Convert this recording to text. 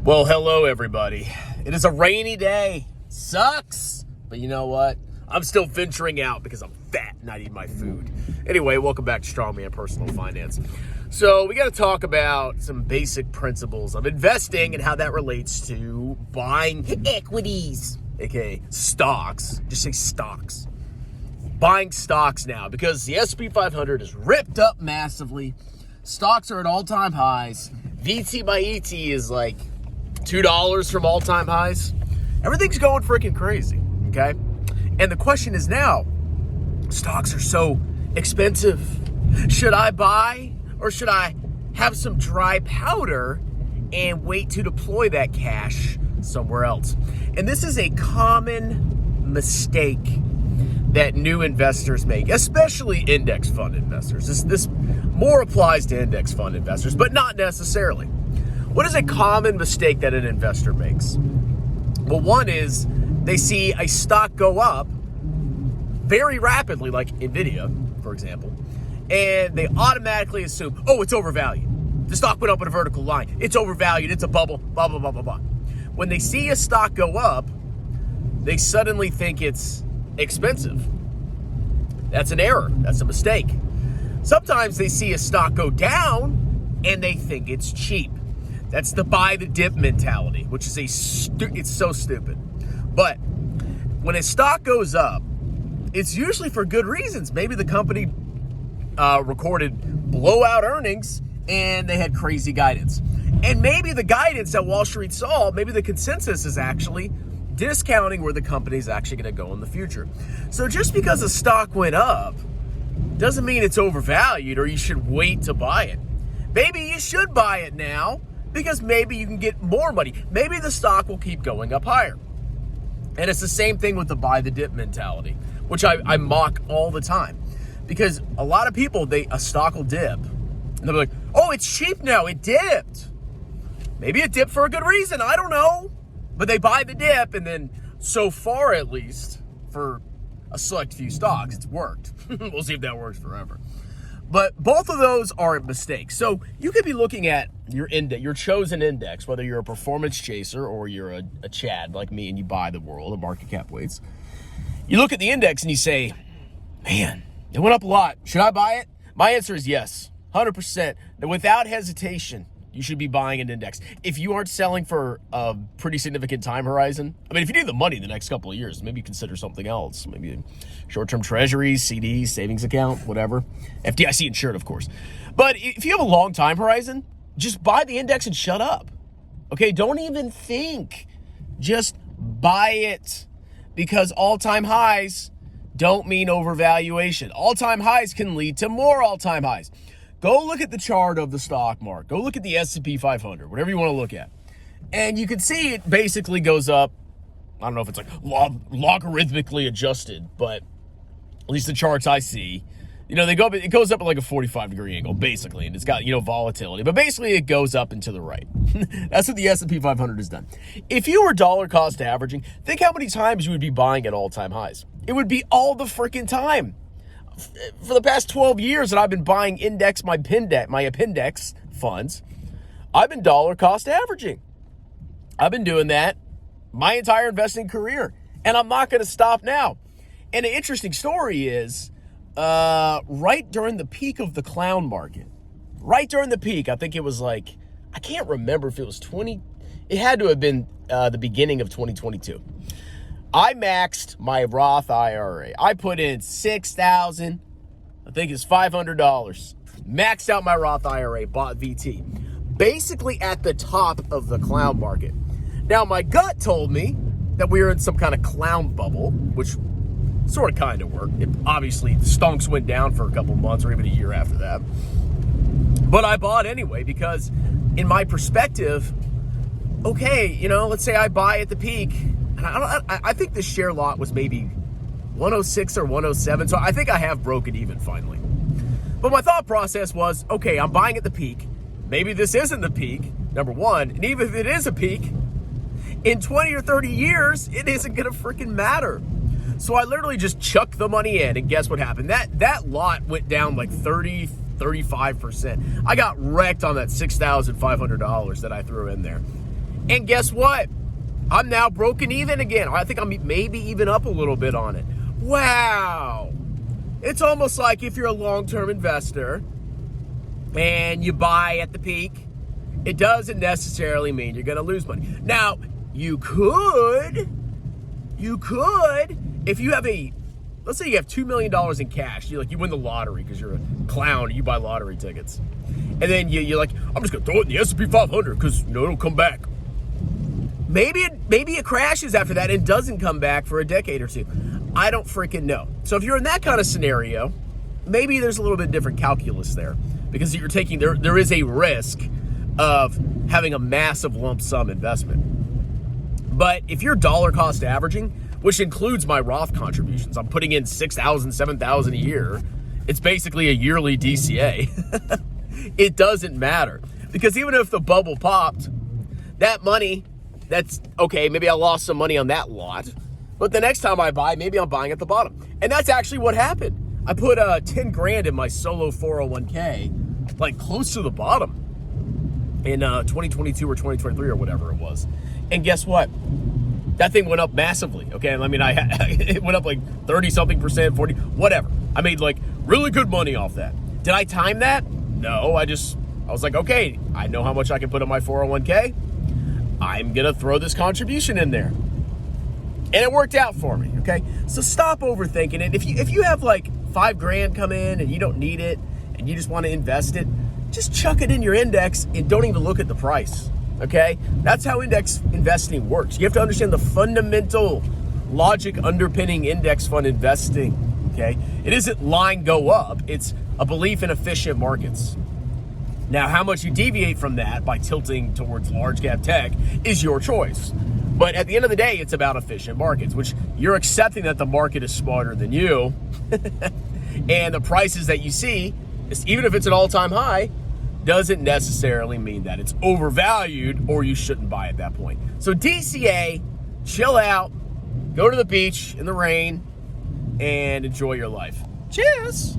Well, hello, everybody. It is a rainy day. Sucks. But you know what? I'm still venturing out because I'm fat and I need my food. Anyway, welcome back to Strongman Personal Finance. So we got to talk about some basic principles of investing and how that relates to buying equities, aka stocks. Just say stocks. Buying stocks now because the S&P 500 is ripped up massively. Stocks are at all-time highs. VT by ET is like $2 from all-time highs. Everything's going freaking crazy, okay? And the question is now, stocks are so expensive. Should I buy or should I have some dry powder and wait to deploy that cash somewhere else? And this is a common mistake that new investors make, especially index fund investors. This more applies to index fund investors, but not necessarily. What is a common mistake that an investor makes? Well, one is they see a stock go up very rapidly, like NVIDIA, for example, and they automatically assume, oh, it's overvalued. The stock went up in a vertical line. It's overvalued. It's a bubble, blah, blah, blah, blah, blah. When they see a stock go up, they suddenly think it's expensive. That's an error. That's a mistake. Sometimes they see a stock go down and they think it's cheap. That's the buy the dip mentality, which is it's so stupid. But when a stock goes up, it's usually for good reasons. Maybe the company recorded blowout earnings and they had crazy guidance. And maybe the guidance that Wall Street saw, maybe the consensus is actually discounting where the company's actually going to go in the future. So just because a stock went up doesn't mean it's overvalued or you should wait to buy it. Maybe you should buy it now because maybe you can get more money. Maybe the stock will keep going up higher. And it's the same thing with the buy the dip mentality, which I mock all the time. Because a lot of people, a stock will dip and they'll be like, oh, it's cheap now, it dipped. Maybe it dipped for a good reason, I don't know. But they buy the dip, and then so far at least, for a select few stocks, it's worked. We'll see if that works forever. But both of those are mistakes. So you could be looking at your chosen index, whether you're a performance chaser or you're a Chad like me and you buy the world of market cap weights. You look at the index and you say, man, it went up a lot. Should I buy it? My answer is yes, 100%. Without hesitation, you should be buying an index. If you aren't selling for a pretty significant time horizon, I mean, if you need the money in the next couple of years, maybe consider something else. Maybe short-term treasuries, CDs, savings account, whatever. FDIC insured, of course. But if you have a long time horizon, just buy the index and shut up. Okay, don't even think. Just buy it. Because all-time highs don't mean overvaluation. All-time highs can lead to more all-time highs. Go look at the chart of the stock market. Go look at the S&P 500, whatever you want to look at. And you can see it basically goes up. I don't know if it's like logarithmically adjusted, but at least the charts I see, it goes up at like a 45-degree angle, basically. And it's got, volatility. But basically it goes up and to the right. That's what the S&P 500 has done. If you were dollar cost averaging, think how many times you would be buying at all-time highs. It would be all the freaking time. For the past 12 years that I've been buying my appendix funds, I've been dollar cost averaging. I've been doing that my entire investing career, and I'm not going to stop now. And an interesting story is, right during the peak of the clown market, I think it was like, I can't remember if it was it had to have been the beginning of 2022. I maxed my Roth IRA. I put in $6,000, I think it's $500. Maxed out my Roth IRA, bought VT. Basically at the top of the clown market. Now, my gut told me that we were in some kind of clown bubble, which sort of kind of worked. Obviously, the stonks went down for a couple months or even a year after that. But I bought anyway because in my perspective, okay, let's say I buy at the peak. I think the share lot was maybe 106 or 107, so I think I have broken even finally. But my thought process was, okay, I'm buying at the peak. Maybe this isn't the peak, number one. And even if it is a peak, in 20 or 30 years, it isn't going to freaking matter. So I literally just chucked the money in, and guess what happened? That lot went down like 30, 35%. I got wrecked on that $6,500 that I threw in there. And guess what? I'm now broken even again. I think I'm maybe even up a little bit on it. Wow. It's almost like if you're a long-term investor and you buy at the peak, it doesn't necessarily mean you're going to lose money. Now, you could, if you have let's say you have $2 million in cash, you win the lottery because you're a clown and you buy lottery tickets. And then you're like, I'm just going to throw it in the S&P 500 because, it'll come back. Maybe it crashes after that and doesn't come back for a decade or two. I don't freaking know. So if you're in that kind of scenario, maybe there's a little bit different calculus there because you're taking, there is a risk of having a massive lump sum investment. But if you're dollar cost averaging, which includes my Roth contributions, I'm putting in $6,000, $7,000 a year. It's basically a yearly DCA. It doesn't matter because even if the bubble popped, that money, that's okay. Maybe I lost some money on that lot, but the next time I buy, maybe I'm buying at the bottom. And that's actually what happened. I put 10 grand in my solo 401k, like close to the bottom in 2022 or 2023 or whatever it was. And guess what? That thing went up massively. Okay. I mean, it went up like 30 something percent, 40, whatever. I made like really good money off that. Did I time that? No, I was like, okay, I know how much I can put in my 401k. I'm going to throw this contribution in there. And it worked out for me. Okay. So stop overthinking it. If you have like $5,000 come in and you don't need it and you just want to invest it, just chuck it in your index and don't even look at the price. Okay. That's how index investing works. You have to understand the fundamental logic underpinning index fund investing. Okay. It isn't line go up. It's a belief in efficient markets. Now, how much you deviate from that by tilting towards large cap tech is your choice. But at the end of the day, it's about efficient markets, which you're accepting that the market is smarter than you. And the prices that you see, even if it's an all-time high, doesn't necessarily mean that it's overvalued or you shouldn't buy at that point. So DCA, chill out, go to the beach in the rain, and enjoy your life. Cheers!